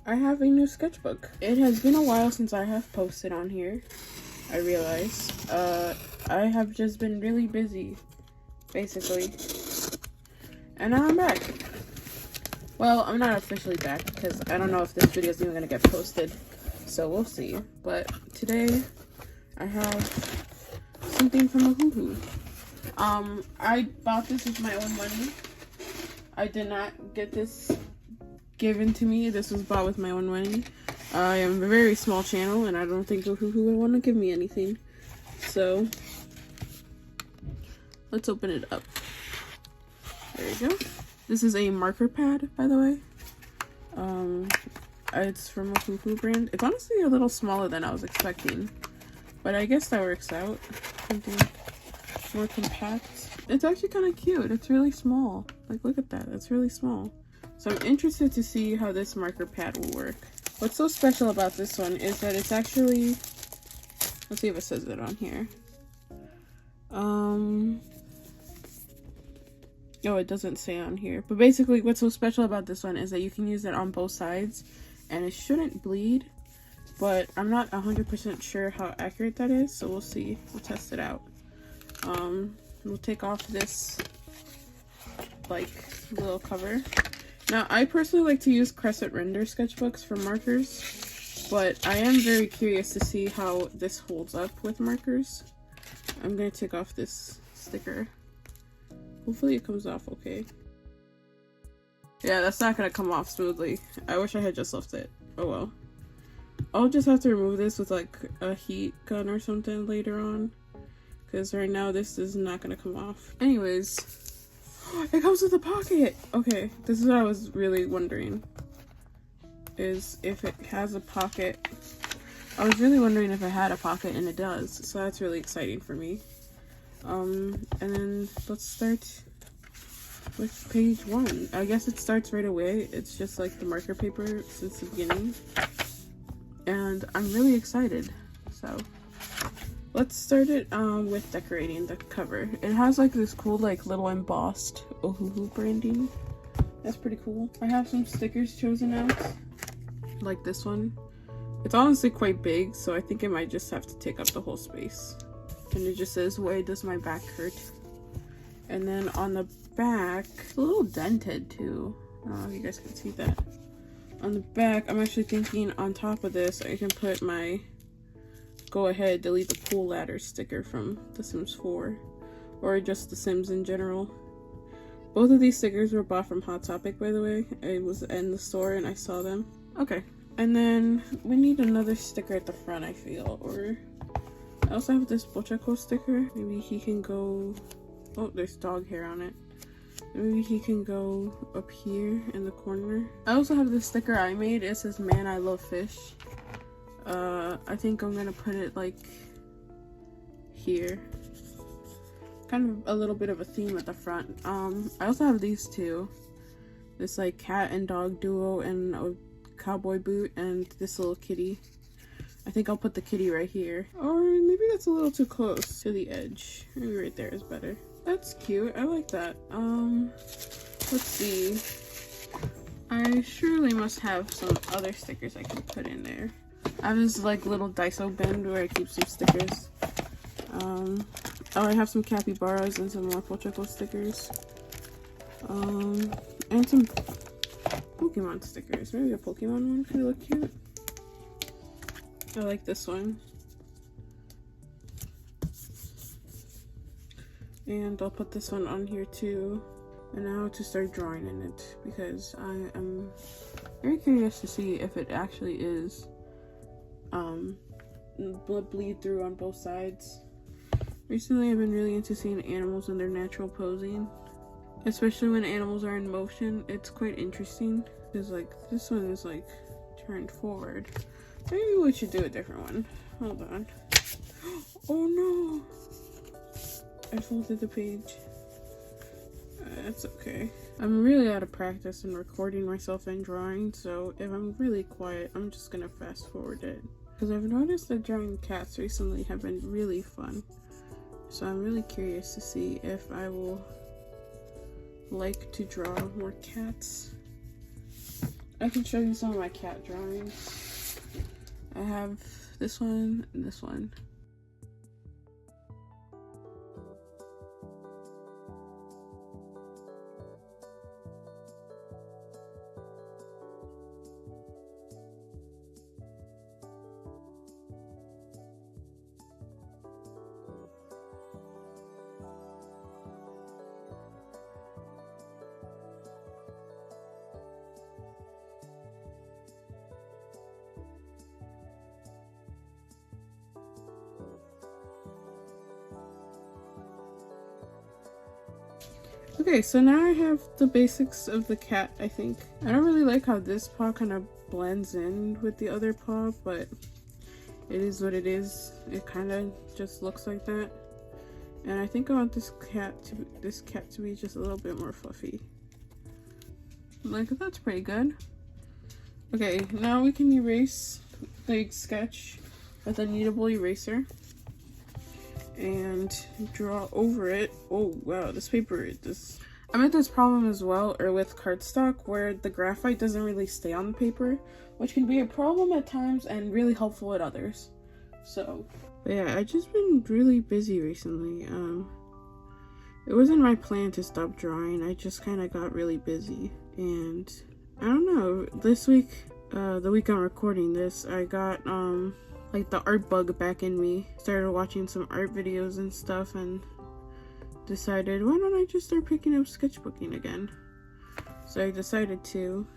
I have a new sketchbook. It has been a while since I have posted on here, I realize. I have just been really busy, basically. And now I'm back. Well, I'm not officially back because I don't know if this video is even gonna get posted. So we'll see. But today I have something from Ohuhu. I bought this with my own money. I did not get this given to me. This was bought with my own money. I am a very small channel and I don't think Ohuhu would want to give me anything. So let's open it up. There you go. This is a marker pad, by the way. It's from a Ohuhu brand. It's honestly a little smaller than I was expecting, but I guess that works out. Something more compact. It's actually kind of cute. It's really small. Like, look at that. It's really small. So I'm interested to see how this marker pad will work. What's so special about this one is that it's actually, let's see if it says it on here. Oh, it doesn't say on here. But basically what's so special about this one is that you can use it on both sides and it shouldn't bleed. But I'm not 100% sure how accurate that is, so we'll see. We'll test it out. We'll take off this like little cover. Now, I personally like to use crescent render sketchbooks for markers, but I am very curious to see how this holds up with markers. I'm gonna take off this sticker. Hopefully it comes off okay. Yeah, that's not gonna come off smoothly. I wish I had just left it. Oh well. I'll just have to remove this with like a heat gun or something later on, because right now this is not gonna come off. Anyways, it comes with a pocket! Okay, this is what I was really wondering, is if it has a pocket. I was really wondering if it had a pocket, and it does, so that's really exciting for me. And then let's start with page 1. I guess it starts right away. It's just like the marker paper since the beginning. And I'm really excited. So let's start it with decorating the cover. It has like this cool like little embossed Ohuhu branding. That's pretty cool. I have some stickers chosen out, like this one. It's honestly quite big, so I think it might just have to take up the whole space. And it just says, "Why does my back hurt?" And then on the back, it's a little dented too. I don't know if you guys can see that. On the back, I'm actually thinking on top of this, I can put my "Go ahead, delete the pool ladder" sticker from The Sims 4. Or just The Sims in general. Both of these stickers were bought from Hot Topic, by the way. I was in the store and I saw them. Okay. And then we need another sticker at the front, I feel. Or I also have this Watercolor sticker. Maybe he can go... Oh, there's dog hair on it. Maybe he can go up here in the corner. I also have this sticker I made. It says, "Man, I love fish." I think I'm gonna put it like here. Kind of a little bit of a theme at the front. I also have these two. This like cat and dog duo and a cowboy boot and this little kitty. I think I'll put the kitty right here. Or maybe that's a little too close to the edge. Maybe right there is better. That's cute. I like that. Let's see. I surely must have some other stickers I can put in there. I have this like little Daiso bin where I keep some stickers. Oh, I have some capybaras and some more Pochoko stickers. And some Pokemon stickers. Maybe a Pokemon one could look cute. I like this one. And I'll put this one on here too. And now to start drawing in it, because I am very curious to see if it actually is bleed through on both sides. Recently I've been really into seeing animals in their natural posing, especially when animals are in motion. It's quite interesting, because like this one is like turned forward. Maybe we should do a different one. Hold on. Oh no! I folded the page. That's okay. I'm really out of practice in recording myself and drawing, so if I'm really quiet, I'm just gonna fast forward it. Because I've noticed that drawing cats recently have been really fun. So I'm really curious to see if I will like to draw more cats. I can show you some of my cat drawings. I have this one and this one. Okay, so now I have the basics of the cat, I think. I don't really like how this paw kind of blends in with the other paw, but it is what it is. It kind of just looks like that. And I think I want this cat to be just a little bit more fluffy. Like, that's pretty good. Okay, now we can erase the sketch with a kneadable eraser and draw over it. Oh wow, this paper, I met this problem as well, or with cardstock, where the graphite doesn't really stay on the paper, which can be a problem at times and really helpful at others. So, but yeah, I've just been really busy recently. It wasn't my plan to stop drawing, I just kind of got really busy. And I don't know, this week, the week I'm recording this, I got like the art bug back in me. Started watching some art videos and stuff and decided, why don't I just start picking up sketchbooking again? So I decided to.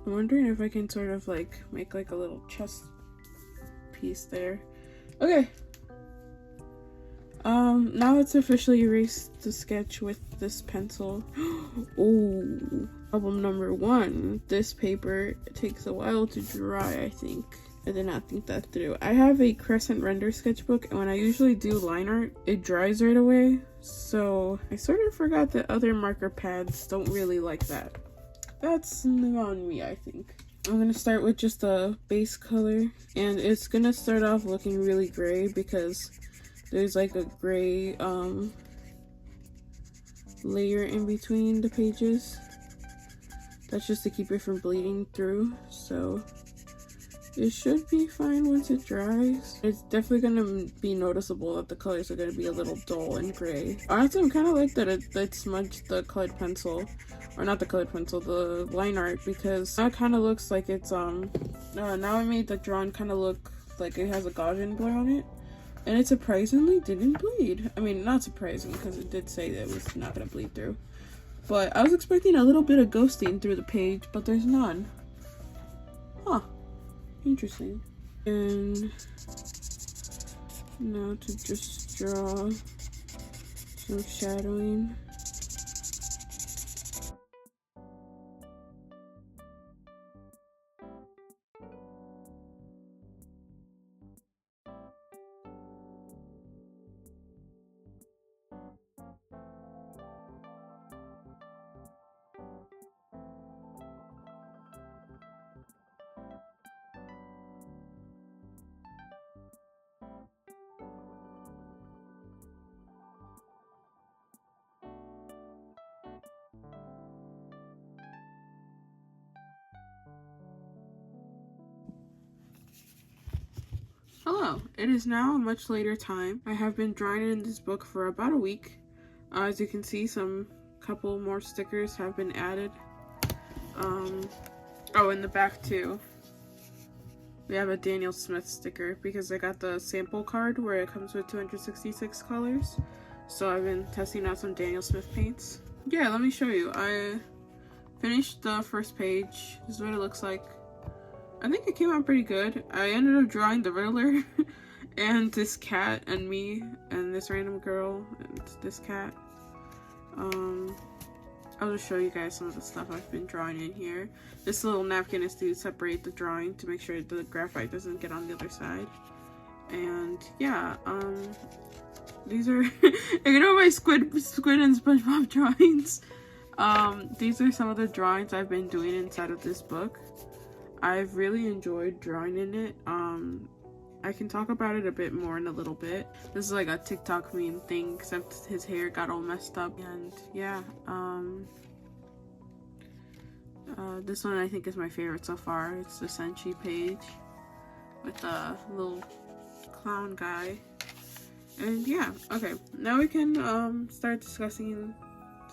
I'm wondering if I can sort of like make like a little chest piece there. Okay. Now let's officially erase the sketch with this pencil. Oh, problem number 1. This paper takes a while to dry, I think. I did not think that through. I have a crescent render sketchbook, and when I usually do line art, it dries right away. So I sort of forgot that other marker pads don't really like that. That's new on me, I think. I'm gonna start with just a base color, and it's gonna start off looking really gray because there's like a gray layer in between the pages. That's just to keep it from bleeding through, so it should be fine once it dries. It's definitely gonna be noticeable that the colors are gonna be a little dull and gray. Honestly, I'm kind of like that it smudged the colored pencil, or not the colored pencil, the line art, because now it kind of looks like it's now I made the drawing kind of look like it has a Gaussian blur on it, and it surprisingly didn't bleed. I mean, not surprising because it did say that it was not gonna bleed through, but I was expecting a little bit of ghosting through the page, but there's none. Huh. Interesting. And now to just draw some shadowing. Hello, it is now a much later time. I have been drawing in this book for about a week. As you can see, some couple more stickers have been added. Oh, in the back too, we have a Daniel Smith sticker because I got the sample card where it comes with 266 colors. So I've been testing out some Daniel Smith paints. Yeah, let me show you. I finished the first page. This is what it looks like. I think it came out pretty good. I ended up drawing the Riddler and this cat and me and this random girl and this cat. I'll just show you guys some of the stuff I've been drawing in here. This little napkin is to separate the drawing to make sure the graphite doesn't get on the other side. And yeah, these are ignore my squid and SpongeBob drawings. These are some of the drawings I've been doing inside of this book. I've really enjoyed drawing in it. I can talk about it a bit more in a little bit. This is like a TikTok meme thing, except his hair got all messed up. And yeah, this one I think is my favorite so far. It's the Senshi page with the little clown guy. And yeah, okay, now we can start discussing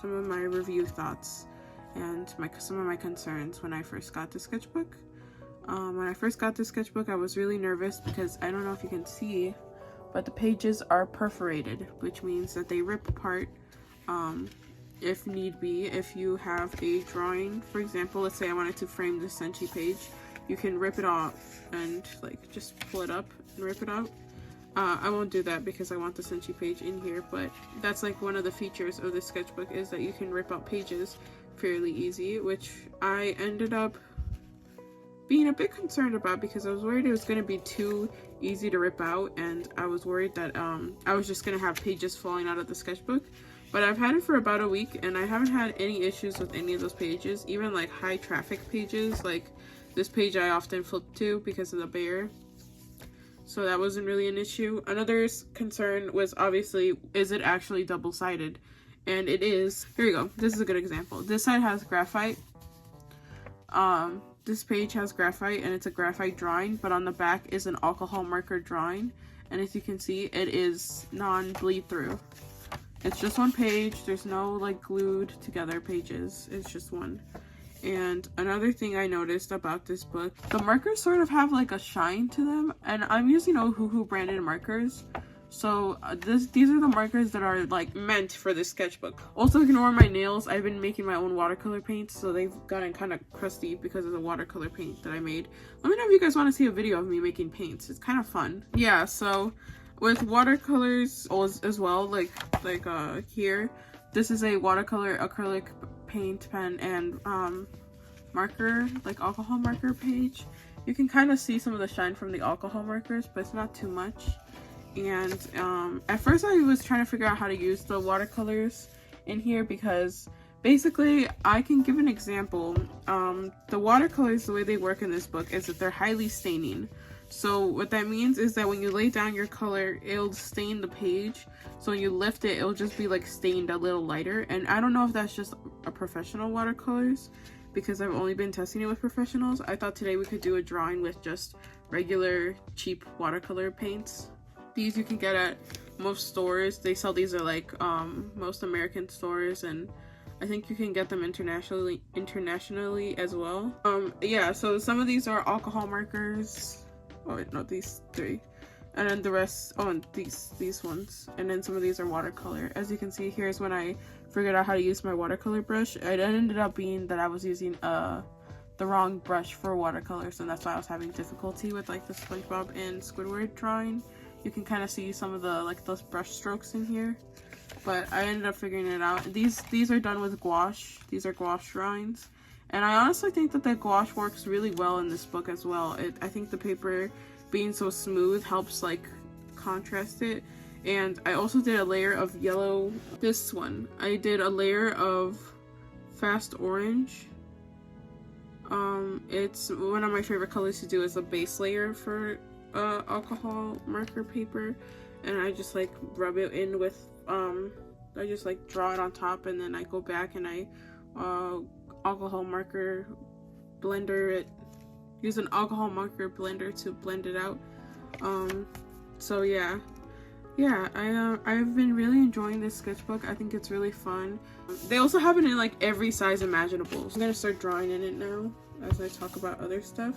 some of my review thoughts and some of my concerns when I first got the sketchbook. When I first got this sketchbook, I was really nervous because I don't know if you can see, but the pages are perforated, which means that they rip apart if need be. If you have a drawing, for example, let's say I wanted to frame this Senshi page, you can rip it off and like just pull it up and rip it out. I won't do that because I want the Senshi page in here, but that's like one of the features of this sketchbook, is that you can rip out pages fairly easy, which I ended up being a bit concerned about because I was worried it was going to be too easy to rip out, and I was worried that I was just going to have pages falling out of the sketchbook. But I've had it for about a week and I haven't had any issues with any of those pages, even like high traffic pages, like this page I often flip to because of the bear. So that wasn't really an issue. Another concern was obviously, is it actually double-sided? And it is. Here we go. This is a good example. This side has graphite. This page has graphite and it's a graphite drawing, but on the back is an alcohol marker drawing. And as you can see, it is non-bleed through. It's just one page. There's no like glued together pages. It's just one. And another thing I noticed about this book, the markers sort of have like a shine to them, and I'm using Ohuhu branded markers. So these are the markers that are like meant for this sketchbook. Also ignore my nails. I've been making my own watercolor paints, so they've gotten kind of crusty because of the watercolor paint that I made. Let me know if you guys want to see a video of me making paints. It's kind of fun. Yeah, so with watercolors as well, like here, this is a watercolor acrylic paint pen and marker, like alcohol marker page. You can kind of see some of the shine from the alcohol markers, but it's not too much. And at first I was trying to figure out how to use the watercolors in here, because basically I can give an example. The watercolors, the way they work in this book is that they're highly staining. So what that means is that when you lay down your color, it'll stain the page. So when you lift it, it'll just be like stained a little lighter. And I don't know if that's just a professional watercolors, because I've only been testing it with professionals. I thought today we could do a drawing with just regular cheap watercolor paints. These you can get at most stores. They sell these at like most American stores, and I think you can get them internationally as well. Yeah, so some of these are alcohol markers. Oh wait, no, these three. And then the rest, oh, and these ones. And then some of these are watercolor. As you can see, here's when I figured out how to use my watercolor brush. It ended up being that I was using the wrong brush for watercolors, and that's why I was having difficulty with like the SpongeBob and Squidward drawing. You can kind of see some of the like those brush strokes in here, but I ended up figuring it out. These are done with gouache. These are gouache drawings, and I honestly think that the gouache works really well in this book as well. I think the paper being so smooth helps like contrast it. And I also did a layer of yellow. This one, I did a layer of fast orange. It's one of my favorite colors to do as a base layer for alcohol marker paper, and I just like rub it in with I just like draw it on top, and then I go back and I alcohol marker blender it, use an alcohol marker blender to blend it out. So yeah, I've been really enjoying this sketchbook. I think it's really fun. They also have it in like every size imaginable. So I'm gonna start drawing in it now as I talk about other stuff.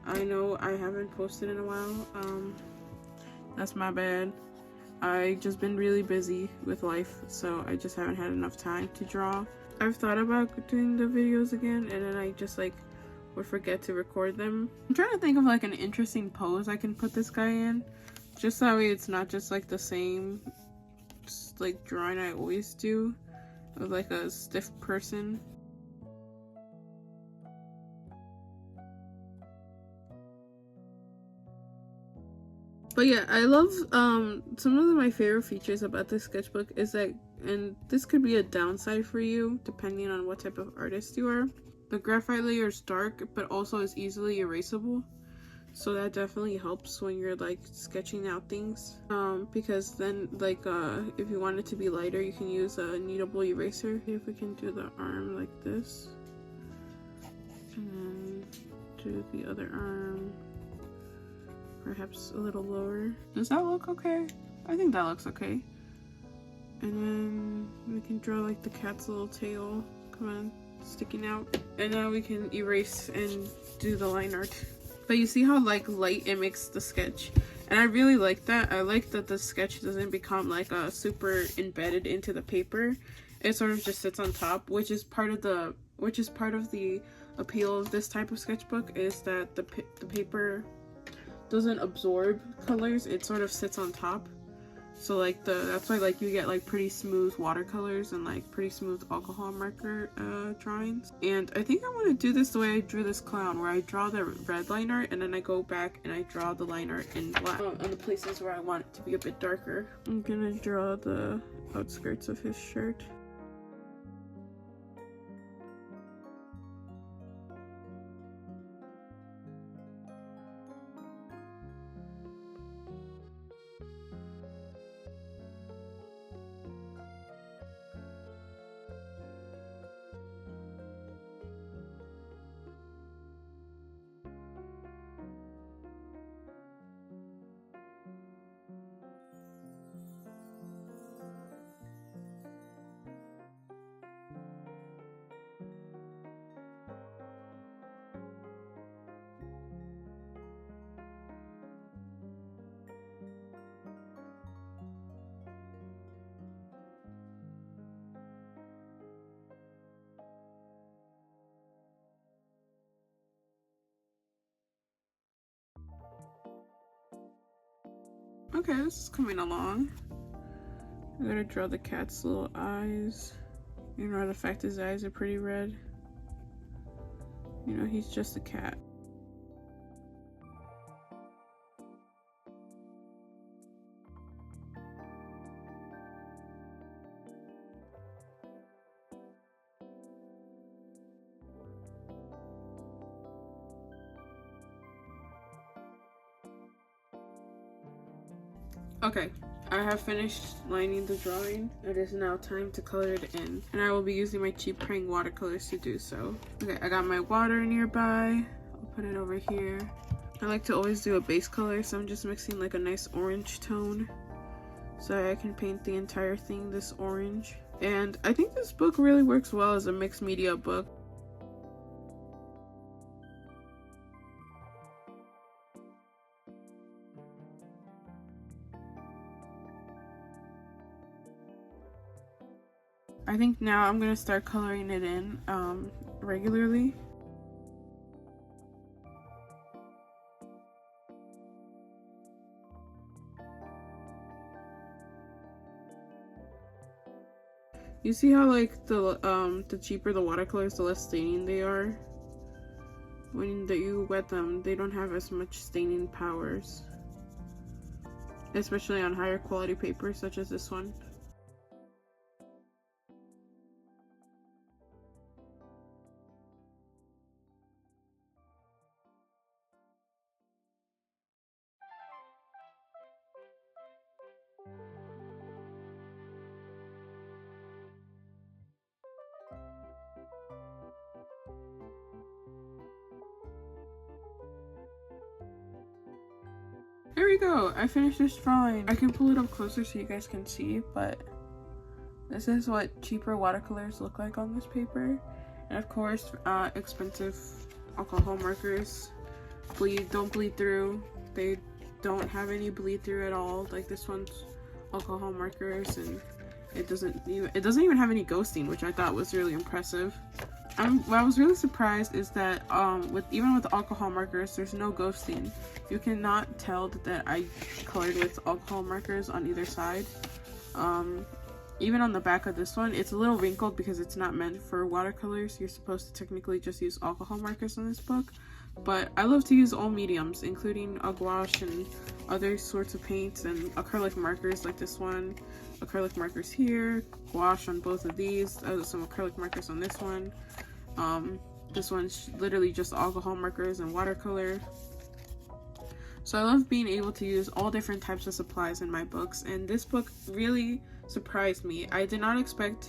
I know I haven't posted in a while. That's my bad. I just been really busy with life, so I just haven't had enough time to draw. I've thought about doing the videos again, and then I just like would forget to record them. I'm trying to think of like an interesting pose I can put this guy in, just that way it's not just like the same like drawing I always do. of like a stiff person. But yeah, I love some of my favorite features about this sketchbook is that, and this could be a downside for you depending on what type of artist you are, the graphite layer is dark but also is easily erasable, so that definitely helps when you're like sketching out things, because then like if you want it to be lighter, you can use a kneadable eraser. If we can do the arm like this and then do the other arm perhaps a little lower. Does that look okay? I think that looks okay. And then we can draw like the cat's little tail, come on, sticking out. And now we can erase and do the line art. But you see how like light it makes the sketch, and I really like that. I like that the sketch doesn't become like a super embedded into the paper. It sort of just sits on top, which is part of the appeal of this type of sketchbook, is that the paper doesn't absorb colors, it sort of sits on top. So like that's why like you get like pretty smooth watercolors and like pretty smooth alcohol marker drawings. And I think I want to do this the way I drew this clown, where I draw the red line art and then I go back and I draw the line art in black on the places where I want it to be a bit darker. I'm gonna draw the outskirts of his shirt. Okay, this is coming along. I'm gonna draw the cat's little eyes. You know, the fact his eyes are pretty red. You know, he's just a cat. Okay, I have finished lining the drawing. It is now time to color it in, and I will be using my cheap Prang watercolors to do so. Okay, I got my water nearby. I'll put it over here. I like to always do a base color, so I'm just mixing like a nice orange tone so I can paint the entire thing this orange. And I think this book really works well as a mixed media book. I think now I'm gonna start coloring it in regularly. You see how like the cheaper the watercolors, the less staining they are. When you wet them, they don't have as much staining powers, especially on higher quality paper such as this one. There we go, I finished this drawing. I can pull it up closer so you guys can see, but this is what cheaper watercolors look like on this paper. And of course, expensive alcohol markers don't bleed through. They don't have any bleed through at all. Like this one's alcohol markers, and it doesn't even have any ghosting, which I thought was really impressive. What I was really surprised is that even with the alcohol markers, there's no ghosting. You cannot tell that I colored with alcohol markers on either side. even on the back of this one, it's a little wrinkled because it's not meant for watercolors. You're supposed to technically just use alcohol markers in this book. But I love to use all mediums, including a gouache and other sorts of paints and acrylic markers like this one. Acrylic markers here, gouache on both of these, some acrylic markers on this one. This one's literally just alcohol markers and watercolor. So I love being able to use all different types of supplies in my books, and this book really surprised me. I did not expect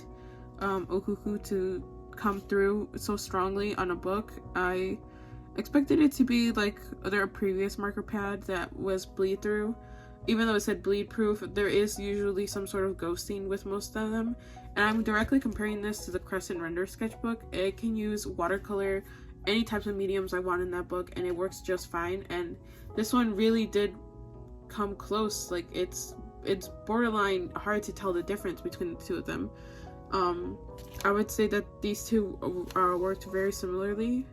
Ohuhu to come through so strongly on a book. I expected it to be like their previous marker pad that was bleed through. Even though it said bleed proof, there is usually some sort of ghosting with most of them. And I'm directly comparing this to the Crescent Render sketchbook. It can use watercolor, any types of mediums I want in that book, and it works just fine. And this one really did come close. Like it's borderline hard to tell the difference between the two of them. I would say that these two worked very similarly,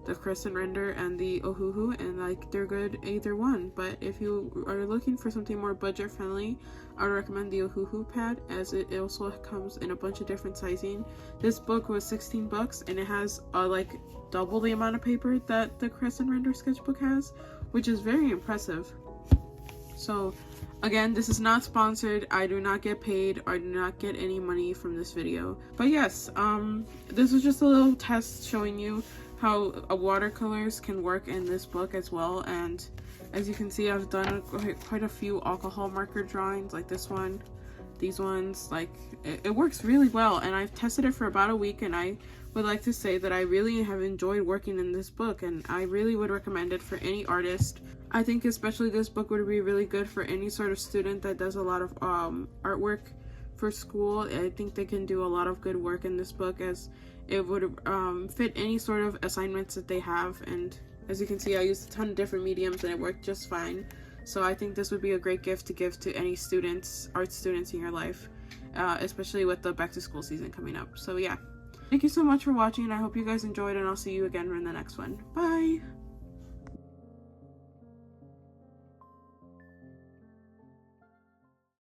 the Crescent Render and the Ohuhu, and like they're good either one. But if you are looking for something more budget friendly, I would recommend the Ohuhu pad, as it also comes in a bunch of different sizing. This book was 16 bucks and it has like double the amount of paper that the Crescent Render sketchbook has, which is very impressive. So again, this is not sponsored. I do not get paid or do not get any money from this video. But yes, this was just a little test showing you how watercolors can work in this book as well. And as you can see, I've done quite a few alcohol marker drawings like this one, these ones. Like it works really well, and I've tested it for about a week, and I would like to say that I really have enjoyed working in this book, and I really would recommend it for any artist. I think especially this book would be really good for any sort of student that does a lot of artwork for school. I think they can do a lot of good work in this book, as it would fit any sort of assignments that they have. And as you can see, I used a ton of different mediums and it worked just fine. So I think this would be a great gift to give to any students, art students in your life, especially with the back to school season coming up. So yeah, thank you so much for watching. I hope you guys enjoyed, and I'll see you again in the next one. Bye!